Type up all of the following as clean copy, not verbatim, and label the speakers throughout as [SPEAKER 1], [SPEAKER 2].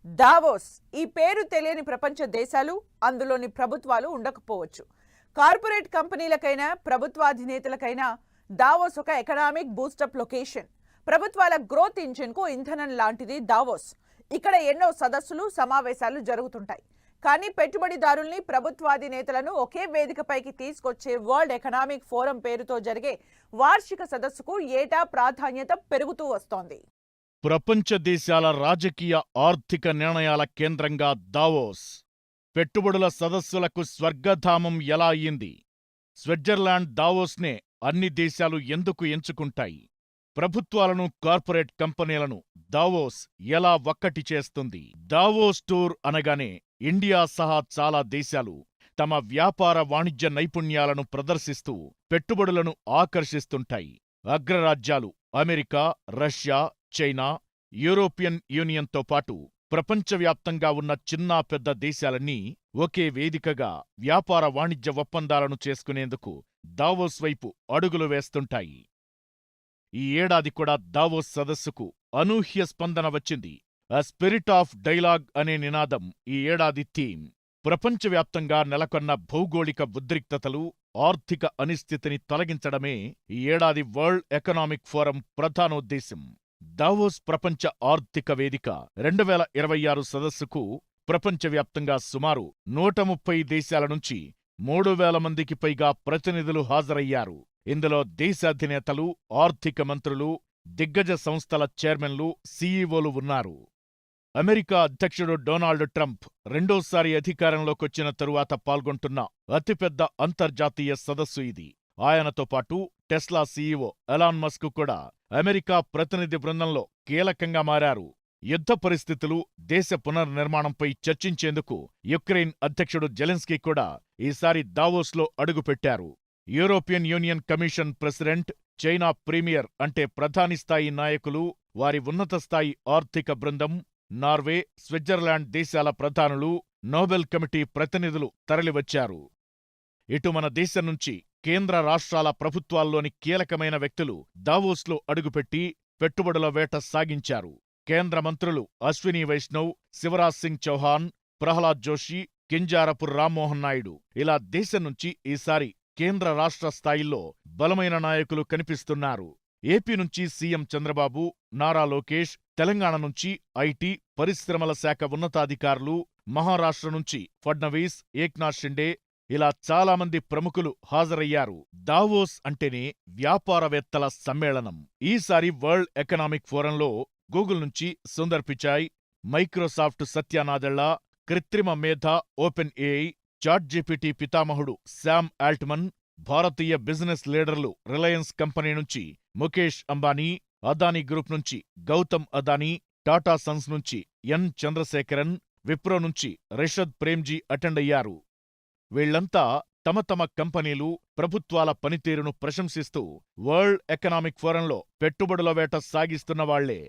[SPEAKER 1] Davos ఈ పేరు తెలియని ప్రపంచ దేశాలు అందులోని ప్రభుత్వాలు ఉండకపోవచ్చు. కార్పొరేట్ కంపెనీలకైనా ప్రభుత్వాధినేతలకైనా దావోస్ ఒక ఎకనామిక్ బూస్టప్ లొకేషన్. ప్రభుత్వాల గ్రోత్ ఇంజిన్ కు ఇంధనం లాంటిది దావోస్. ఇక్కడ ఎన్నో సదస్సులు సమావేశాలు జరుగుతుంటాయి. కానీ పెట్టుబడిదారుల్ని ప్రభుత్వాధినేతలను ఒకే వేదికపైకి తీసుకొచ్చే వరల్డ్ ఎకనామిక్ ఫోరం పేరుతో జరిగే వార్షిక సదస్సుకు ఏటా ప్రాధాన్యత పెరుగుతూ వస్తోంది.
[SPEAKER 2] ప్రపంచ దేశాల రాజకీయ ఆర్థిక నిర్ణయాల కేంద్రంగా దావోస్. పెట్టుబడుల సదస్సులకు స్వర్గధామం ఎలా అయ్యింది? స్విట్జర్లాండ్ దావోస్నే అన్ని దేశాలు ఎందుకు ఎంచుకుంటాయి? ప్రభుత్వాలను కార్పొరేట్ కంపెనీలను దావోస్ ఎలా ఒక్కటి చేస్తుంది? దావోస్ టూర్ అనగానే ఇండియా సహా చాలా దేశాలు తమ వ్యాపార వాణిజ్య నైపుణ్యాలను ప్రదర్శిస్తూ పెట్టుబడులను ఆకర్షిస్తుంటాయి. అగ్రరాజ్యాలు అమెరికా, రష్యా, చైనా, యూరోపియన్ యూనియన్తో పాటు ప్రపంచవ్యాప్తంగా ఉన్న చిన్నా పెద్ద దేశాలన్నీ ఒకే వేదికగా వ్యాపార వాణిజ్య ఒప్పందాలను చేసుకునేందుకు దావోస్ వైపు అడుగులు వేస్తుంటాయి. ఈ ఏడాది కూడా దావోస్ సదస్సుకు అనూహ్య స్పందన వచ్చింది. అ స్పిరిట్ ఆఫ్ డైలాగ్ అనే నినాదం ఈ ఏడాది థీమ్. ప్రపంచవ్యాప్తంగా నెలకొన్న భౌగోళిక ఉద్రిక్తతలు, ఆర్థిక అనిశ్చితిని తొలగించడమే ఈ ఏడాది వరల్డ్ ఎకనామిక్ ఫోరం ప్రధానోద్దేశం. దావోస్ ప్రపంచ ఆర్థిక వేదిక 2026 సదస్సుకు ప్రపంచవ్యాప్తంగా సుమారు 130 దేశాల నుంచి 3,000 మందికి పైగా ప్రతినిధులు హాజరయ్యారు. ఇందులో దేశాధినేతలు, ఆర్థిక మంత్రులు, దిగ్గజ సంస్థల చైర్మన్లు, సీఈఓలు ఉన్నారు. అమెరికా అధ్యక్షుడు డొనాల్డ్ ట్రంప్ రెండోసారి అధికారంలోకొచ్చిన తరువాత పాల్గొంటున్న అతిపెద్ద అంతర్జాతీయ సదస్సు ఇది. ఆయనతో పాటు టెస్లా సీఈఓ ఎలాన్ మస్క్ కూడా అమెరికా ప్రతినిధి బృందంలో కీలకంగా మారారు. యుద్ధ పరిస్థితులు, దేశ పునర్నిర్మాణంపై చర్చించేందుకు యుక్రెయిన్ అధ్యక్షుడు జెలెన్స్కీ కూడా ఈసారి దావోస్లో అడుగుపెట్టారు. European Union commission president, China premier అంటే ప్రధాని స్థాయి నాయకులు, వారి ఉన్నత స్థాయి ఆర్థిక బృందం, నార్వే, స్విట్జర్లాండ్ దేశాల ప్రధానులు, నోబెల్ కమిటీ ప్రతినిధులు తరలివచ్చారు. ఇటు మన దేశం నుంచి కేంద్ర రాష్ట్రాల ప్రభుత్వాల్లోని కీలకమైన వ్యక్తులు దావోస్లో అడుగుపెట్టి పెట్టుబడుల వేట సాగించారు. కేంద్ర మంత్రులు అశ్విని వైష్ణవ్, శివరాజ్ సింగ్ చౌహాన్, ప్రహ్లాద్ జోషి, కింజారపు రామ్మోహన్ నాయుడు ఇలా దేశం నుంచి ఈసారి కేంద్ర రాష్ట్ర స్థాయిల్లో బలమైన నాయకులు కనిపిస్తున్నారు. ఏపీ నుంచి సీఎం చంద్రబాబు, నారా లోకేష్, తెలంగాణ నుంచి ఐటీ, పరిశ్రమల శాఖ ఉన్నతాధికారులు, మహారాష్ట్ర నుంచి ఫడ్నవీస్, ఏక్నాథ్ షిండే ఇలా చాలామంది ప్రముఖులు హాజరయ్యారు. దావోస్ అంటేనే వ్యాపారవేత్తల సమ్మేళనం. ఈసారి వరల్డ్ ఎకనామిక్ ఫోరంలో గూగుల్ నుంచి సుందర్ పిచాయ్, మైక్రోసాఫ్ట్ సత్య నాదెళ్ల, కృత్రిమ మేధ ఓపెన్ ఏఐ, చాట్జీపీటీ పితామహుడు శామ్ ఆల్ట్మన్, భారతీయ బిజినెస్ లీడర్లు రిలయన్స్ కంపెనీ నుంచి ముఖేష్ అంబానీ, అదానీ గ్రూప్ నుంచి గౌతమ్ అదానీ, టాటా సన్స్ నుంచి ఎన్ చంద్రశేఖరన్, విప్రో నుంచి రిషద్ ప్రేమ్జీ అటెండ్ అయ్యారు. వీళ్లంతా తమ తమ కంపెనీలు, ప్రభుత్వాల పనితీరును ప్రశంసిస్తూ వరల్డ్ ఎకనామిక్ ఫోరంలో పెట్టుబడుల వేట సాగిస్తున్నవాళ్లే.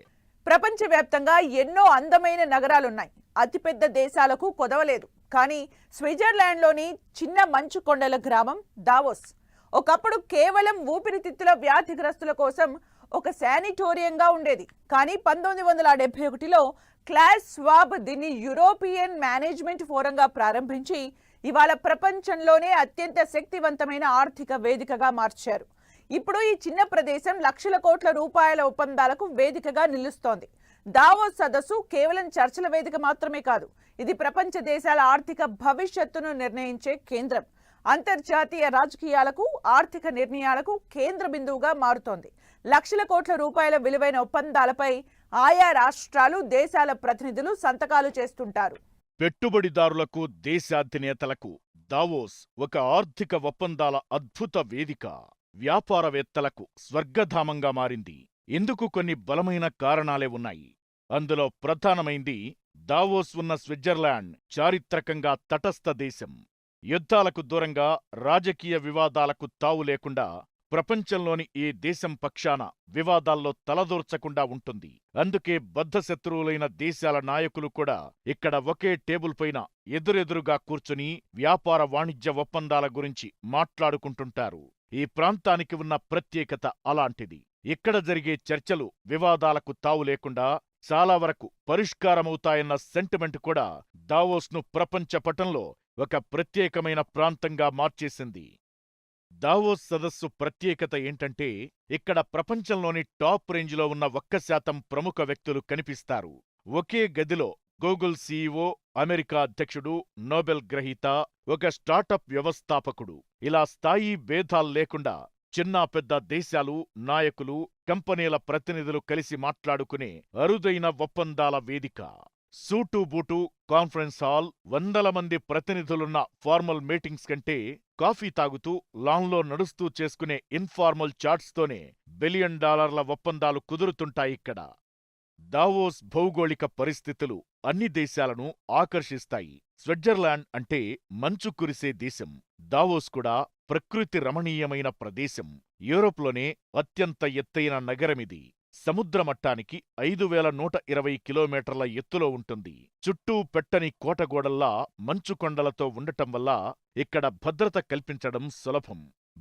[SPEAKER 1] ప్రపంచవ్యాప్తంగా ఎన్నో అందమైన నగరాలున్నాయి. అతిపెద్ద దేశాలకు కొదవలేదు. కానీ స్విట్జర్లాండ్లోని చిన్న మంచు కొండల గ్రామం దావోస్ ఒకప్పుడు కేవలం ఊపిరితిత్తుల వ్యాధిగ్రస్తుల కోసం ఒక శానిటోరియంగా ఉండేది. కానీ 1971లో క్లాస్ స్వాబ్ దీన్ని యూరోపియన్ మేనేజ్మెంట్ ఫోరంగా ప్రారంభించి ఇవాళ ప్రపంచంలోనే అత్యంత శక్తివంతమైన ఆర్థిక వేదికగా మార్చారు. ఇప్పుడు ఈ చిన్న ప్రదేశం లక్షల కోట్ల రూపాయల ఒప్పందాలకు వేదికగా నిలుస్తోంది. దావోస్ సదస్సు కేవలం చర్చల వేదిక మాత్రమే కాదు, ఇది ప్రపంచ దేశాల ఆర్థిక భవిష్యత్తును నిర్ణయించే కేంద్రం. అంతర్జాతీయ రాజకీయాలకు, ఆర్థిక నిర్ణయాలకు కేంద్ర బిందువుగా మారుతోంది. లక్షల కోట్ల రూపాయల విలువైన ఒప్పందాలపై ఆయా రాష్ట్రాలు, దేశాల ప్రతినిధులు సంతకాలు చేస్తుంటారు.
[SPEAKER 2] పెట్టుబడిదారులకు, దేశాధినేతలకు దావోస్ ఒక ఆర్థిక ఒప్పందాల అద్భుత వేదిక. వ్యాపారవేత్తలకు స్వర్గధామంగా మారింది. ఇందుకు కొన్ని బలమైన కారణాలే ఉన్నాయి. అందులో ప్రధానమైంది దావోస్ ఉన్న స్విట్జర్లాండ్ చారిత్రకంగా తటస్థ దేశం. యుద్ధాలకు దూరంగా, రాజకీయ వివాదాలకు తావు లేకుండా ప్రపంచంలోని ఈ దేశం పక్షాన వివాదాల్లో తలదూర్చకుండా ఉంటుంది. అందుకే బద్ధశత్రువులైన దేశాల నాయకులు కూడా ఇక్కడ ఒకే టేబుల్ పైన ఎదురెదురుగా కూర్చుని వ్యాపార వాణిజ్య ఒప్పందాల గురించి మాట్లాడుకుంటుంటారు. ఈ ప్రాంతానికి ఉన్న ప్రత్యేకత అలాంటిది. ఇక్కడ జరిగే చర్చలు వివాదాలకు తావు లేకుండా చాలా వరకు పరిష్కారమవుతాయన్న సెంటిమెంట్ కూడా దావోస్ను ప్రపంచ పటంలో ఒక ప్రత్యేకమైన ప్రాంతంగా మార్చేసింది. దావోస్ సదస్సు ప్రత్యేకత ఏంటంటే, ఇక్కడ ప్రపంచంలోని టాప్ రేంజ్లో ఉన్న 1% ప్రముఖ వ్యక్తులు కనిపిస్తారు. ఒకే గదిలో గూగుల్ సీఈఓ, అమెరికా అధ్యక్షుడు, నోబెల్ గ్రహీత, ఒక స్టార్టప్ వ్యవస్థాపకుడు, ఇలా స్థాయి భేదాల్లేకుండా చిన్నా పెద్ద దేశాలు, నాయకులు, కంపెనీల ప్రతినిధులు కలిసి మాట్లాడుకునే అరుదైన ఒప్పందాల వేదిక. సూటు బూటు కాన్ఫరెన్స్ హాల్, వందల మంది ప్రతినిధులున్న ఫార్మల్ మీటింగ్స్ కంటే కాఫీ తాగుతూ, లాన్లో నడుస్తూ చేసుకునే ఇన్ఫార్మల్ చాట్స్తోనే $1 బిలియన్ ఒప్పందాలు కుదురుతుంటాయిక్కడ. దావోస్ భౌగోళిక పరిస్థితులు అన్ని దేశాలను ఆకర్షిస్తాయి. స్విట్జర్లాండ్ అంటే మంచు కురిసే దేశం. దావోస్ కూడా ప్రకృతి రమణీయమైన ప్రదేశం. యూరోప్లోనే అత్యంత ఎత్తైన నగరమిది. సముద్ర మట్టానికి 5120 కిలోమీటర్ల ఎత్తులో ఉంటుంది. చుట్టూ పెట్టని కోటగోడల్లా మంచు కొండలతో ఉండటం వల్ల ఇక్కడ భద్రత కల్పించడం సులభం.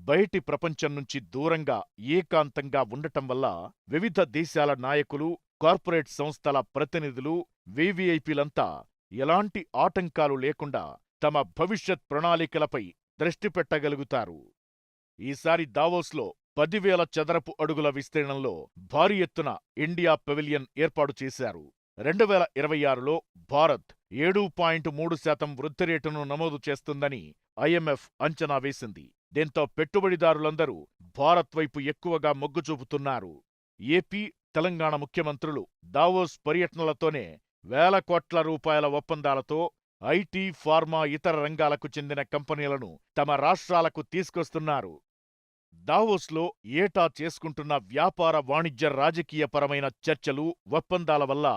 [SPEAKER 2] బయటి ప్రపంచం నుంచి దూరంగా ఏకాంతంగా ఉండటం వల్ల వివిధ దేశాల నాయకులు, కార్పొరేట్ సంస్థల ప్రతినిధులు, వివిఐపీలంతా ఎలాంటి ఆటంకాలు లేకుండా తమ భవిష్యత్ ప్రణాళికలపై దృష్టి పెట్టగలుగుతారు. ఈసారి దావోస్లో 10,000 చదరపు అడుగుల విస్తీర్ణంలో భారీ ఎత్తున ఇండియా పెవిలియన్ ఏర్పాటు చేశారు. 2026లో భారత్ 7.3% వృద్ధి రేటును నమోదు చేస్తుందని IMF అంచనా వేసింది. దీంతో పెట్టుబడిదారులందరూ భారత్ వైపు ఎక్కువగా మొగ్గు చూపుతున్నారు. ఏపీ, తెలంగాణ ముఖ్యమంత్రులు దావోస్ పర్యటనలతోనే వేల కోట్ల రూపాయల ఒప్పందాలతో ఐటీ, ఫార్మా, ఇతర రంగాలకు చెందిన కంపెనీలను తమ రాష్ట్రాలకు తీసుకొస్తున్నారు. దావోస్లో ఏటా చేసుకుంటున్న వ్యాపార, వాణిజ్య, రాజకీయపరమైన చర్చలు, ఒప్పందాల వల్ల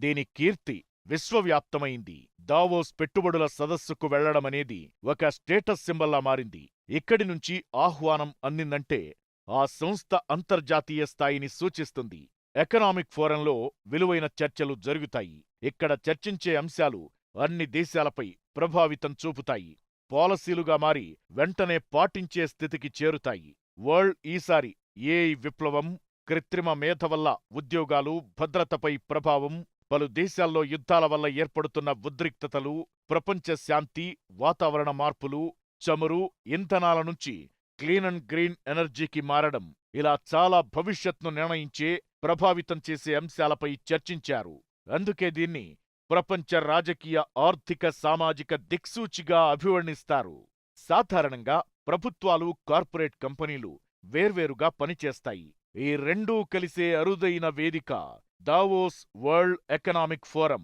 [SPEAKER 2] దీని కీర్తి విశ్వవ్యాప్తమైంది. దావోస్ పెట్టుబడుల సదస్సుకు వెళ్లడమనేది ఒక స్టేటస్ సింబల్లా మారింది. ఇక్కడి నుంచి ఆహ్వానం అందిందంటే ఆ సంస్థ అంతర్జాతీయ స్థాయిని సూచిస్తుంది. ఎకనామిక్ ఫోరంలో విలువైన చర్చలు జరుగుతాయి. ఇక్కడ చర్చించే అంశాలు అన్ని దేశాలపై ప్రభావితం చూపుతాయి. పాలసీలుగా మారి వెంటనే పాటించే స్థితికి చేరుతాయి. వరల్డ్ ఈసారి ఏఐ విప్లవం, కృత్రిమ మేధ వల్ల ఉద్యోగాలు, భద్రతపై ప్రభావం, పలు దేశాల్లో యుద్ధాల వల్ల ఏర్పడుతున్న ఉద్రిక్తతలు, ప్రపంచ శాంతి, వాతావరణ మార్పులు, చమురు, ఇంధనాల నుంచి క్లీన్ అండ్ గ్రీన్ ఎనర్జీకి మారడం, ఇలా చాలా భవిష్యత్ను నిర్ణయించే, ప్రభావితం చేసే అంశాలపై చర్చించారు. అందుకే దీన్ని ప్రపంచ రాజకీయ, ఆర్థిక, సామాజిక దిక్సూచిగా అభివర్ణిస్తారు. సాధారణంగా ప్రభుత్వాలు, కార్పొరేట్ కంపెనీలు వేర్వేరుగా పనిచేస్తాయి. ఈ రెండూ కలిసే అరుదైన వేదిక దావోస్ వరల్డ్ ఎకనామిక్ ఫోరం.